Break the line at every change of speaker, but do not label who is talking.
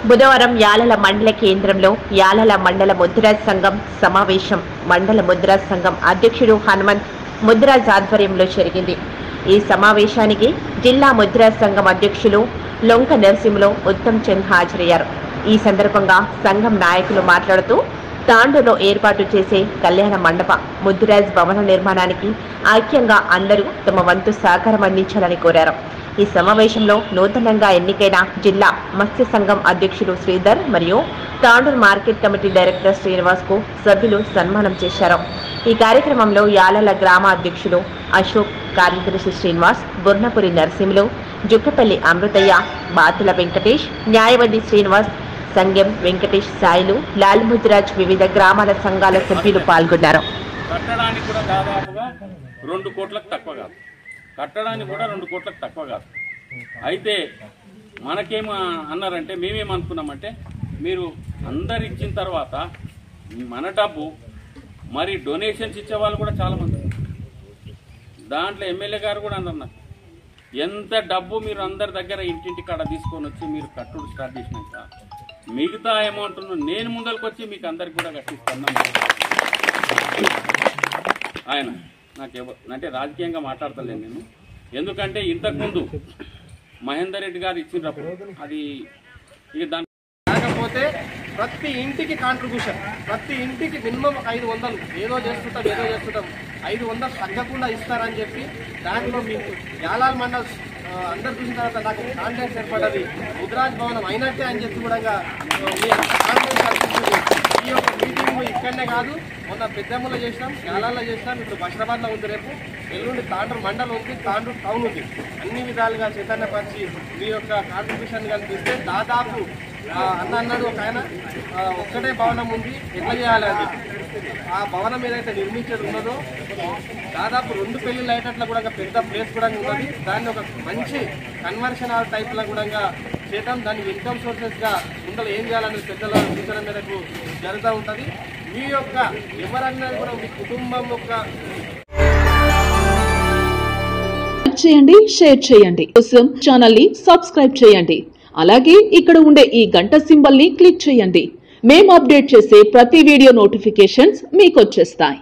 బుధవారం యాలల మండల కేంద్రంలో యాలల మండల ముద్రాజ్ సంఘం సమావేశం మండల ముద్రాజ్ సంఘం అధ్యక్షుడు హనుమంత్ ముద్రాజ్ ఆధ్వర్యంలో జరిగింది. ఈ సమావేశానికి జిల్లా ముద్రాజ్ సంఘం అధ్యక్షులు లొంక నరసింహులు ఉత్తమ్ చంద్ హాజరయ్యారు. ఈ సందర్భంగా సంఘం నాయకులు మాట్లాడుతూ తాండూరులో ఏర్పాటు చేసే కళ్యాణ మండప ముద్రాజ్ భవన నిర్మాణానికి ఐక్యంగా అందరూ తమ వంతు సహకారం అందించాలని కోరారు. ఈ సమావేశంలో నూతనంగా ఎన్నికైన జిల్లా మత్స్య సంఘం అధ్యక్షులు శ్రీధర్ మరియు Tandur market committee director Srinivas కు సభ్యులు సన్మానం చేశారు. ఈ కార్యక్రమంలో యాలల గ్రామ అధ్యక్షులు అశోక్, కార్యదర్శి శ్రీనివాస్, బుర్నపురి నరసింహులు, జుక్కపల్లి అమృతయ్య, బాతుల వెంకటేష్, న్యాయవాది శ్రీనివాస్, సంగం వెంకటేష్, సాయిలు, లాల్ ముద్రాజ్ వివిధ గ్రామాల సంఘాల సభ్యులు పాల్గొన్నారు.
కట్టడానికి కూడా దాదాపుగా 2 కోట్లకు తక్కువ కాదు. కట్టడానికి కూడా 2 కోట్లకు తక్కువ కాదు. అయితే మనకేమో అన్నారంటే మేమేమనుకున్నామంటే మీరు అందరు ఇచ్చిన తర్వాత మన డబ్బు మరి డొనేషన్స్ ఇచ్చే వాళ్ళు కూడా చాలా మంది. దాంట్లో ఎమ్మెల్యే గారు కూడా అన్నారు, ఎంత డబ్బు మీరు అందరి దగ్గర ఇంటింటి కాడ తీసుకొని వచ్చి మీరు కట్టుడు స్టార్ట్ చేసినాక మిగతా అమౌంట్ నేను ముందరికి వచ్చి మీకు అందరికి కూడా కట్టిస్తాను. ఆయన నాకు అంటే రాజకీయంగా మాట్లాడతలేను నేను, ఎందుకంటే ఇంతకుముందు మహేందర్ రెడ్డి గారు ఇచ్చినప్పుడు అది ఇక దాని
కాకపోతే ప్రతి ఇంటికి కాంట్రిబ్యూషన్, ప్రతి ఇంటికి మినిమం 500 ఏదో చేస్తుంటాం 500 తగ్గకుండా ఇస్తారని చెప్పి దాంట్లో మీకు యాలాల మండల్ అందరు చూసిన తర్వాత నాకు కాన్ఫిడెన్స్ ఏర్పడ్డది. ముద్రాజ్ భవనం అయినట్టే అని చెప్పి కూడా కాన్ఫిడెన్స్ అనిపిస్తుంది. ఈ యొక్క మీటింగ్ ఇక్కడనే కాదు, మొన్న పెద్దమ్మలో చేసినాం, యాలాల్లో చేసినాం, ఇప్పుడు బషీరాబాద్లో ఉంది, రేపు ఎల్లుండి తాండూరు మండలం ఉంది, తాండూరు టౌన్ ఉంది. అన్ని విధాలుగా చైతన్యపరిచి మీ యొక్క కాంట్రిబ్యూషన్ కనిపిస్తే దాదాపు అన్నాడు ఒక ఆయన ఒక్కటే భవనం ఉంది ఎట్లా చేయాలని, ఆ భవనం ఏదైతే నిర్మించేది ఉన్నదో దాదాపు 2 పెళ్లిళ్ళు అయ్యేటట్లు కూడా పెద్ద ప్లేస్ కూడా ఉన్నది. దాన్ని ఒక మంచి కన్వర్షన్ హాల్ టైప్లో కూడా చేద్దాం. దానికి ఇన్కమ్ సోర్సెస్గా ముందర ఏం చేయాలనేది పెద్దల సూచన మేరకు జరుగుతూ ఉంటుంది. మీ యొక్క ఎవరన్నా కూడా మీ కుటుంబం యొక్క
చేయండి, షేర్ చేయండి, కోసం ఛానల్ ని సబ్స్క్రైబ్ చేయండి. అలాగే ఇక్కడ ఉండే ఈ గంట సింబల్ ని క్లిక్ చేయండి. మేము అప్డేట్ చేసే ప్రతి వీడియో నోటిఫికేషన్స్ మీకు వచ్చేస్తాయి.